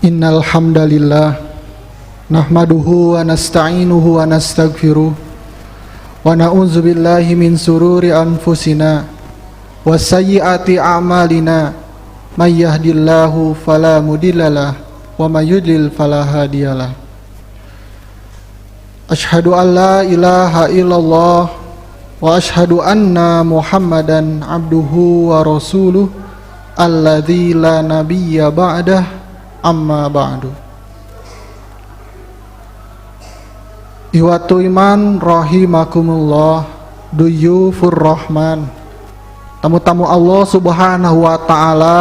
Innal hamdalillah nahmaduhu wa nasta'inuhu wa nastaghfiruh wa na'udzu billahi min sururi anfusina wa sayyiati a'malina may yahdihillahu fala mudhillalah wa may yudlil fala hadiyalah. Asyhadu an la ilaha illallah wa asyhadu anna Muhammadan abduhu wa rasuluh alladzi la nabiyya ba'dah. Amma ba'du. Ihwatu iman rahimakumullah, duyufur rahman, tamu-tamu Allah subhanahu wa ta'ala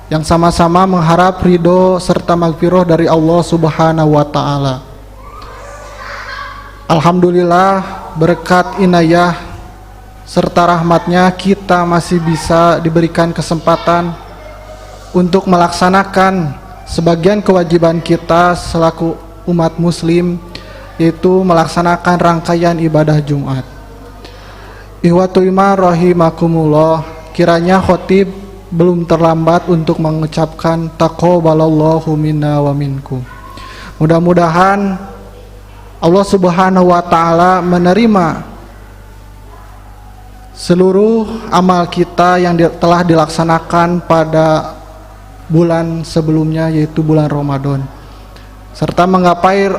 yang sama-sama mengharap ridho serta maghfirah dari Allah subhanahu wa ta'ala. Alhamdulillah, berkat inayah serta rahmatnya kita masih bisa diberikan kesempatan untuk melaksanakan sebagian kewajiban kita selaku umat muslim, yaitu melaksanakan rangkaian ibadah Jumat. Ihwatu iman rahimakumullah, kiranya khotib belum terlambat untuk mengucapkan taqabbalallahu minna wa minkum. Mudah-mudahan Allah subhanahu wa ta'ala menerima seluruh amal kita yang telah dilaksanakan pada bulan sebelumnya, yaitu bulan Ramadan, serta menggapai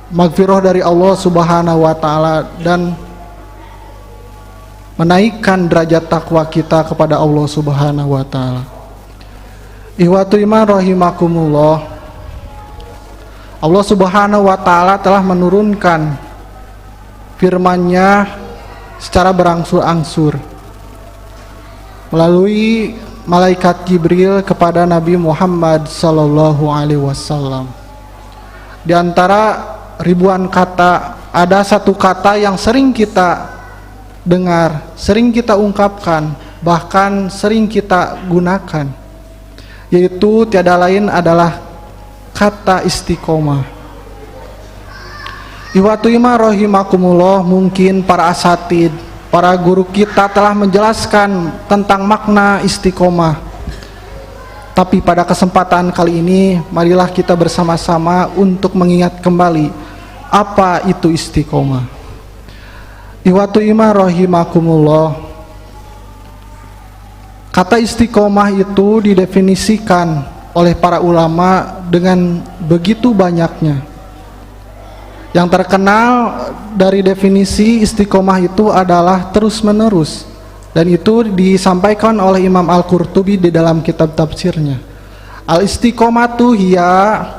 maghfirah dari Allah subhanahu wa ta'ala dan menaikkan derajat takwa kita kepada Allah subhanahu wa ta'ala. Ihwatu iman rahimakumullah, Allah subhanahu wa ta'ala telah menurunkan firman-Nya secara berangsur-angsur melalui malaikat Jibril kepada Nabi Muhammad sallallahu alaihi wasallam. Di antara ribuan kata, ada satu kata yang sering kita dengar, sering kita ungkapkan, bahkan sering kita gunakan, yaitu tiada lain adalah kata istiqomah. Ihwatu iman rahimakumullah, mungkin para asatid, para guru kita telah menjelaskan tentang makna istiqomah. Tapi pada kesempatan kali ini, marilah kita bersama-sama untuk mengingat kembali apa itu istiqomah. Ihwatu iman rahimakumullah, kata istiqomah itu didefinisikan oleh para ulama dengan begitu banyaknya. Yang terkenal dari definisi istiqomah itu adalah terus menerus, dan itu disampaikan oleh Imam Al-Qurtubi di dalam kitab tafsirnya. Al-istiqomatu hiya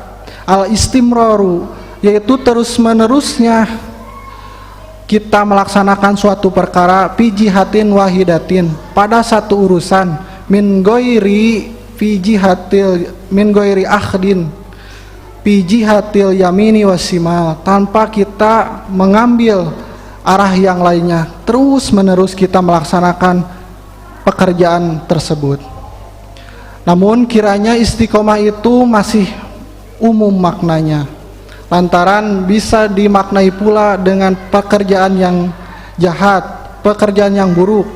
al-istimraru, yaitu terus menerusnya kita melaksanakan suatu perkara fi jihatin wahidatin, pada satu urusan, min ghairi fi jihatil min ghairi akhdin fi jihatil yamini wasimal, tanpa kita mengambil arah yang lainnya, terus menerus kita melaksanakan pekerjaan tersebut. Namun kiranya istiqomah itu masih umum maknanya, lantaran bisa dimaknai pula dengan pekerjaan yang jahat, pekerjaan yang buruk.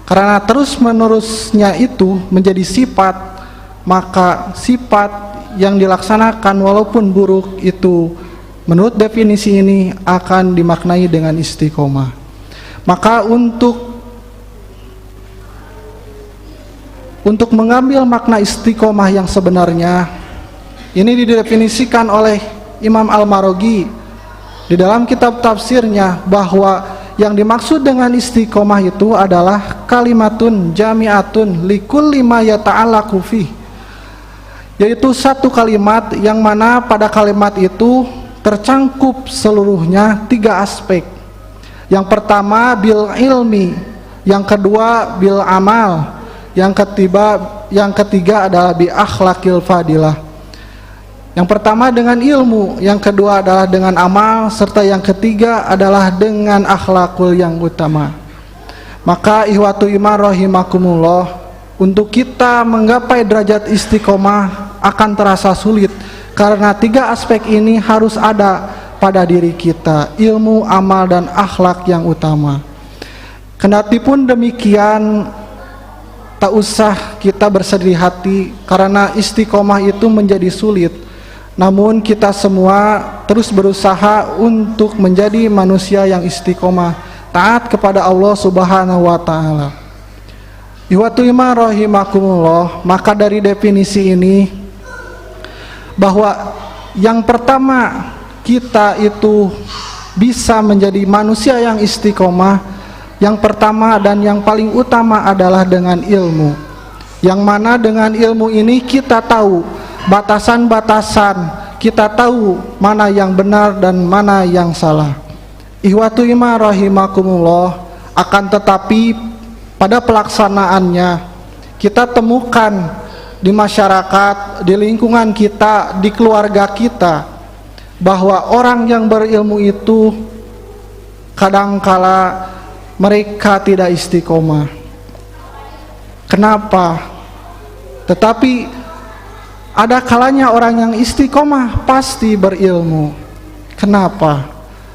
Karena terus menerusnya itu menjadi sifat, maka sifat yang dilaksanakan walaupun buruk itu menurut definisi ini akan dimaknai dengan istiqomah. Maka untuk mengambil makna istiqomah yang sebenarnya, ini didefinisikan oleh Imam Al-Maraghi di dalam kitab tafsirnya, bahwa yang dimaksud dengan istiqomah itu adalah kalimatun jami'atun likulli ma yata'allaqu fih, yaitu satu kalimat yang mana pada kalimat itu tercangkup seluruhnya tiga aspek. Yang pertama bil ilmi, yang kedua bil amal, yang ketiga adalah bi akhlaqil fadilah. Yang pertama dengan ilmu, yang kedua adalah dengan amal, serta yang ketiga adalah dengan akhlakul yang utama. Maka ihwatu iman rahimakumullah, untuk kita menggapai derajat istiqomah akan terasa sulit, karena tiga aspek ini harus ada pada diri kita, ilmu, amal, dan akhlak yang utama. Kendatipun demikian, tak usah kita bersedih hati karena istiqomah itu menjadi sulit. Namun kita semua terus berusaha untuk menjadi manusia yang istiqomah, taat kepada Allah Subhanahu wa taala. Ihwatu iman rahimakumullah, maka dari definisi ini bahwa yang pertama kita itu bisa menjadi manusia yang istiqomah, yang pertama dan yang paling utama adalah dengan ilmu. Yang mana dengan ilmu ini kita tahu batasan-batasan, kita tahu mana yang benar dan mana yang salah. Ihwatu iman rahimakumullah, akan tetapi pada pelaksanaannya kita temukan di masyarakat, di lingkungan kita, di keluarga kita, bahwa orang yang berilmu itu kadangkala mereka tidak istiqomah. Kenapa? Tetapi ada kalanya orang yang istiqomah pasti berilmu. Kenapa?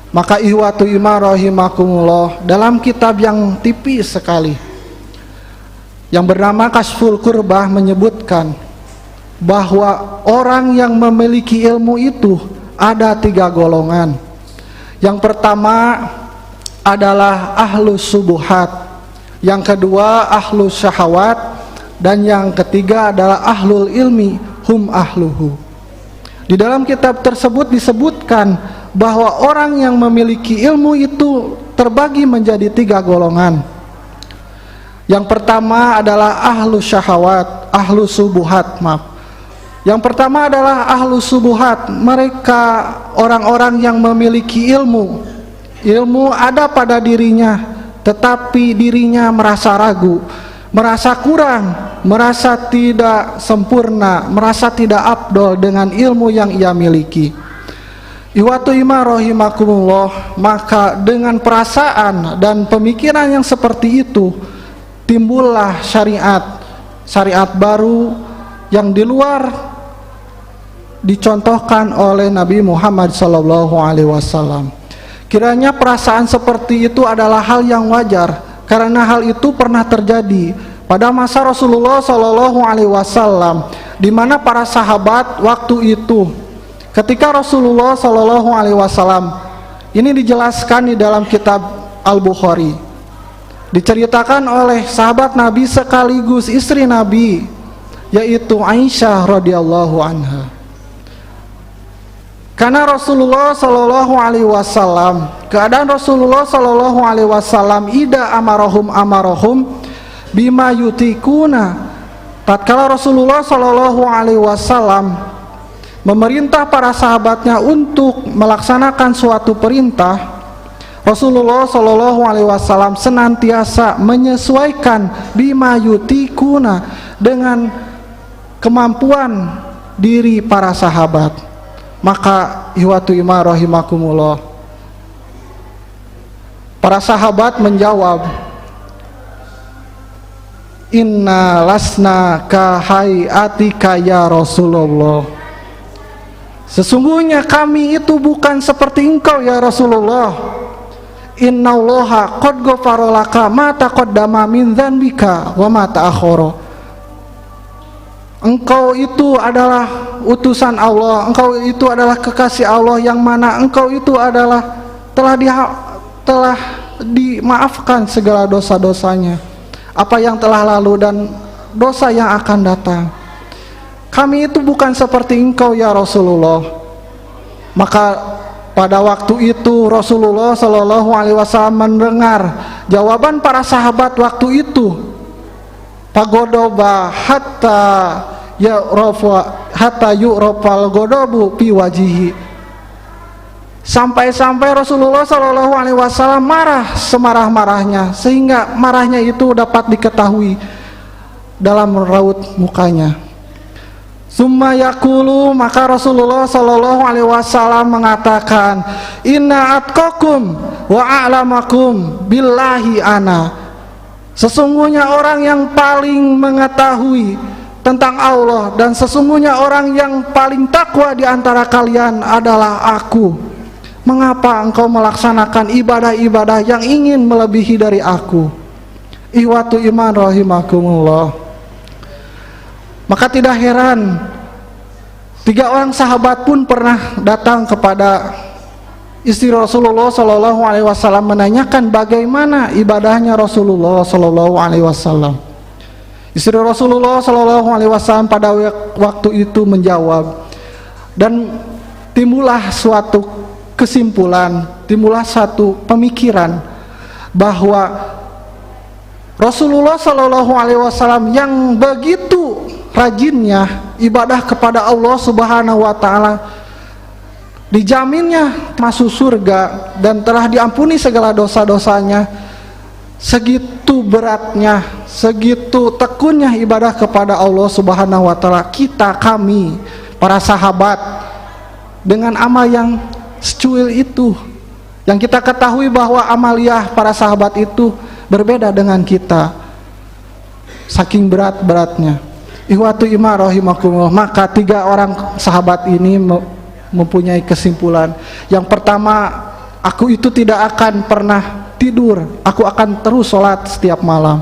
Maka ihwatu iman rahimakumullah, dalam kitab yang tipis sekali yang bernama Kasful Qurbah menyebutkan bahwa orang yang memiliki ilmu itu ada 3 golongan. Yang pertama adalah ahlus subuhat, yang kedua ahlus syahwat, dan yang ketiga adalah ahlul ilmi hum ahluhu. Di dalam kitab tersebut disebutkan bahwa orang yang memiliki ilmu itu terbagi menjadi 3 golongan. Yang pertama adalah ahlus syahwat, ahlus subuhat, maaf. Yang pertama adalah ahlus subuhat, mereka orang-orang yang memiliki ilmu. Ilmu ada pada dirinya, tetapi dirinya merasa ragu, merasa kurang, merasa tidak sempurna, merasa tidak afdol dengan ilmu yang ia miliki. Ihwatu iman rahimakumullah, maka dengan perasaan dan pemikiran yang seperti itu timbullah syariat baru yang di luar dicontohkan oleh Nabi Muhammad SAW. Kiranya perasaan seperti itu adalah hal yang wajar, karena hal itu pernah terjadi pada masa Rasulullah SAW, di mana para sahabat waktu itu, ketika Rasulullah SAW, ini dijelaskan di dalam kitab Al-Bukhari, diceritakan oleh sahabat Nabi sekaligus istri Nabi, yaitu Aisyah radhiyallahu anha. Karena Rasulullah SAW, keadaan Rasulullah SAW ida amarahum bima yutikuna, tatkala Rasulullah SAW memerintah para sahabatnya untuk melaksanakan suatu perintah, Rasulullah SAW senantiasa menyesuaikan bima yutikuna dengan kemampuan diri para sahabat. Maka ihwatu iman rahimakumullah, para sahabat menjawab, inna lasna kahaiatika ya Rasulullah, sesungguhnya kami itu bukan seperti engkau ya Rasulullah. Innallaha qad ghafara laka ma taqaddama min dzanbika wa ma ta'akhkhara. Engkau itu adalah utusan Allah, engkau itu adalah kekasih Allah, yang mana engkau itu adalah telah dimaafkan segala dosa-dosanya, apa yang telah lalu dan dosa yang akan datang. Kami itu bukan seperti engkau ya Rasulullah. Maka pada waktu itu Rasulullah SAW mendengar jawaban para sahabat waktu itu. Pagodoba hatta yu'rafal godobu fi wajihi. Sampai-sampai Rasulullah SAW marah semarah-marahnya, sehingga marahnya itu dapat diketahui dalam raut mukanya. Summa yaqulu, maka Rasulullah SAW mengatakan, inna atqakum wa a'lamakum billahi ana, sesungguhnya orang yang paling mengetahui tentang Allah dan sesungguhnya orang yang paling takwa di antara kalian adalah aku. Mengapa engkau melaksanakan ibadah-ibadah yang ingin melebihi dari aku? Ihwatu iman rahimakumullah. Maka tidak heran 3 orang sahabat pun pernah datang kepada istri Rasulullah Shallallahu Alaihi Wasallam menanyakan bagaimana ibadahnya Rasulullah Shallallahu Alaihi Wasallam. Istri Rasulullah Shallallahu Alaihi Wasallam pada waktu itu menjawab, dan timbullah suatu kesimpulan, timbullah satu pemikiran bahwa Rasulullah Shallallahu Alaihi Wasallam yang begitu rajinnya ibadah kepada Allah Subhanahu Wa Taala, dijaminnya masuk surga dan telah diampuni segala dosa-dosanya, segitu beratnya, segitu tekunnya ibadah kepada Allah Subhanahu Wa Taala, kami para sahabat dengan amal yang secuil itu, yang kita ketahui bahwa amaliyah para sahabat itu berbeda dengan kita, saking berat-beratnya. Ihwatu iman rahimakumullah. Maka 3 orang sahabat ini mempunyai kesimpulan. Yang pertama, aku itu tidak akan pernah tidur, aku akan terus sholat setiap malam.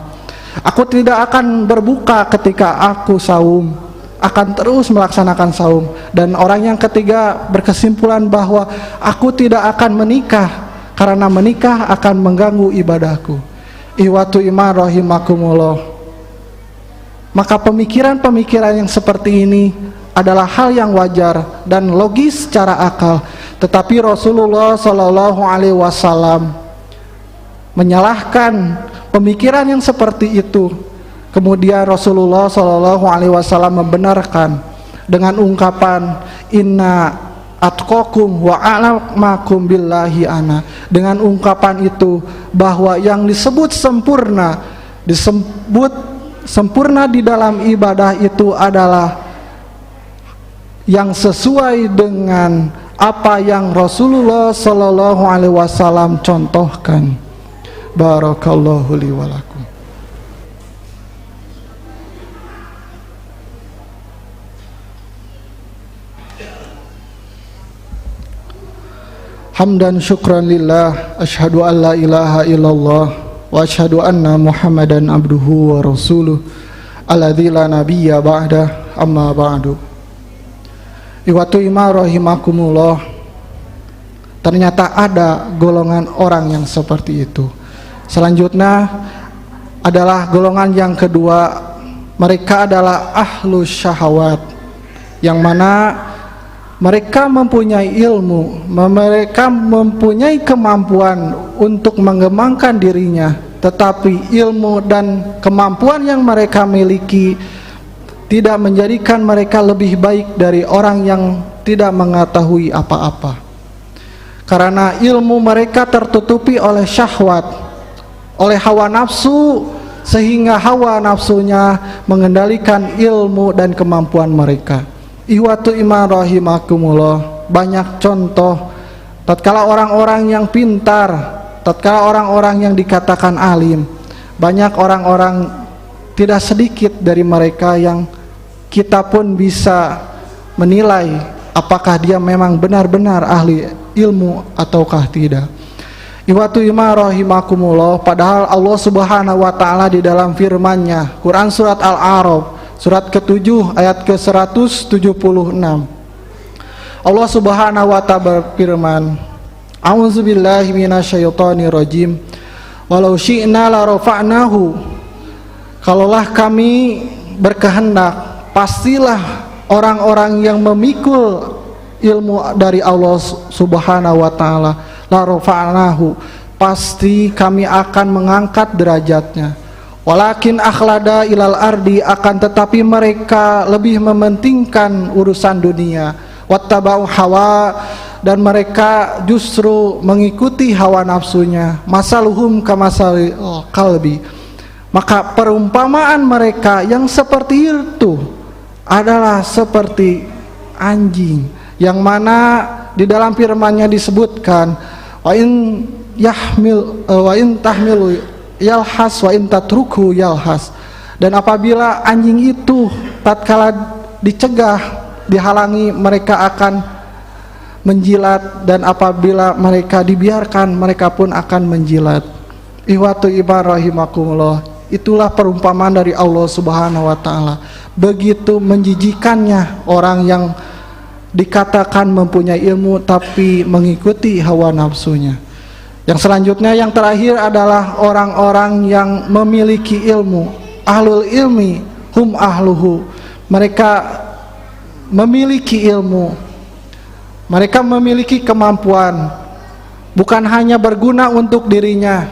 Aku tidak akan berbuka ketika aku saum, akan terus melaksanakan saum. Dan orang yang ketiga berkesimpulan bahwa aku tidak akan menikah, karena menikah akan mengganggu ibadahku. Ihwatu iman rahimakumullah. Maka pemikiran-pemikiran yang seperti ini adalah hal yang wajar dan logis secara akal. Tetapi Rasulullah Shallallahu Alaihi Wasallam menyalahkan pemikiran yang seperti itu. Kemudian Rasulullah Shallallahu Alaihi Wasallam membenarkan dengan ungkapan inna atqakum wa a'lamakum billahi ana. Dengan ungkapan itu bahwa yang disebut sempurna di dalam ibadah itu adalah yang sesuai dengan apa yang Rasulullah Shallallahu Alaihi Wasallam contohkan. Barakallahu li wa lakum. Hamdan syukran lillah, asyhadu an la ilaha illallah wa asyhadu anna Muhammadan abduhu wa rasuluh alladzi la nabiyya ba'da, amma ba'du. Ihwatu iman rahimakumullah. Ternyata ada golongan orang yang seperti itu. Selanjutnya adalah golongan yang kedua. Mereka adalah ahlus syahwat, yang mana mereka mempunyai ilmu, mereka mempunyai kemampuan untuk mengembangkan dirinya, tetapi ilmu dan kemampuan yang mereka miliki tidak menjadikan mereka lebih baik dari orang yang tidak mengetahui apa-apa. Karena ilmu mereka tertutupi oleh syahwat, oleh hawa nafsu, sehingga hawa nafsunya mengendalikan ilmu dan kemampuan mereka. Ihwatu iman rahimakumullah. Banyak contoh tatkala orang-orang yang pintar, tatkala orang-orang yang dikatakan alim, banyak orang-orang, tidak sedikit dari mereka yang kita pun bisa menilai apakah dia memang benar-benar ahli ilmu ataukah tidak. Ihwatu iman rahimakumullah. Padahal Allah Subhanahu wa taala di dalam firman-Nya, Quran surat Al-A'raf surat ke-7 ayat ke-176, Allah Subhanahu wa ta'ala berfirman, A'udzubillahi minasyaitonir rajim. Walau syi'na la rafa'nahu. Kalaulah kami berkehendak, pastilah orang-orang yang memikul ilmu dari Allah Subhanahu wa ta'ala, la rafa'nahu, pasti kami akan mengangkat derajatnya. Walakin akhlada ilal ardi, akan tetapi mereka lebih mementingkan urusan dunia. Wattaba'u hawa, dan mereka justru mengikuti hawa nafsunya. Masaluhum kamasali kalbi. Maka perumpamaan mereka yang seperti itu adalah seperti anjing, yang mana di dalam firman-Nya disebutkan wa in tahmilu yalhas wa in tatruku yalhas. Dan apabila anjing itu tatkala dicegah, dihalangi, mereka akan menjilat, dan apabila mereka dibiarkan, mereka pun akan menjilat. Ihwatu iman rahimakumullah. Itulah perumpamaan dari Allah Subhanahu wa taala. Begitu menjijikannya orang yang dikatakan mempunyai ilmu tapi mengikuti hawa nafsunya. Yang selanjutnya, yang terakhir adalah orang-orang yang memiliki ilmu. Ahlul ilmi hum ahluhu. Mereka memiliki ilmu. Mereka memiliki kemampuan, bukan hanya berguna untuk dirinya,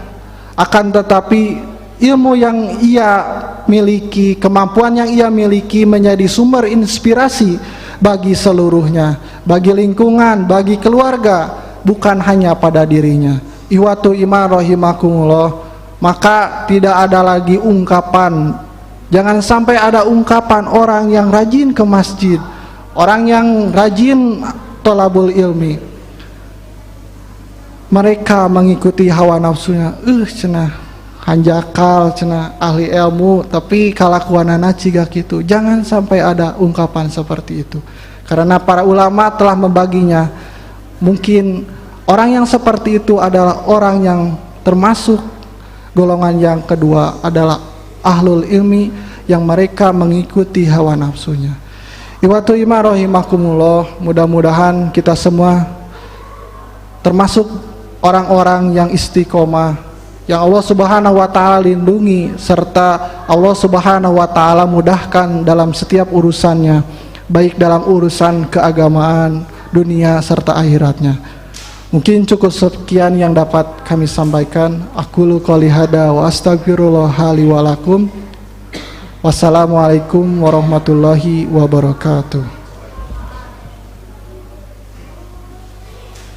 akan tetapi ilmu yang ia miliki, kemampuan yang ia miliki menjadi sumber inspirasi bagi seluruhnya, bagi lingkungan, bagi keluarga, bukan hanya pada dirinya. Ihwatu iman rahimakumullah, maka tidak ada lagi ungkapan, jangan sampai ada ungkapan orang yang rajin ke masjid, orang yang rajin tolabul ilmi, mereka mengikuti hawa nafsunya, cenah hanjakal, cenah ahli ilmu, tapi kalakuanana ciga gitu. Jangan sampai ada ungkapan seperti itu, karena para ulama telah membaginya. Mungkin orang yang seperti itu adalah orang yang termasuk golongan yang kedua, adalah ahlul ilmi, yang mereka mengikuti hawa nafsunya. Iwatu iman rahimakumullah, mudah-mudahan kita semua termasuk orang-orang yang istiqomah, yang Allah Subhanahu wa taala lindungi, serta Allah Subhanahu wa taala mudahkan dalam setiap urusannya, baik dalam urusan keagamaan, dunia serta akhiratnya. Mungkin cukup sekian yang dapat kami sampaikan. Aqulu qouli hada wa astaghfirullah li wa lakum. Wassalamualaikum warahmatullahi wabarakatuh.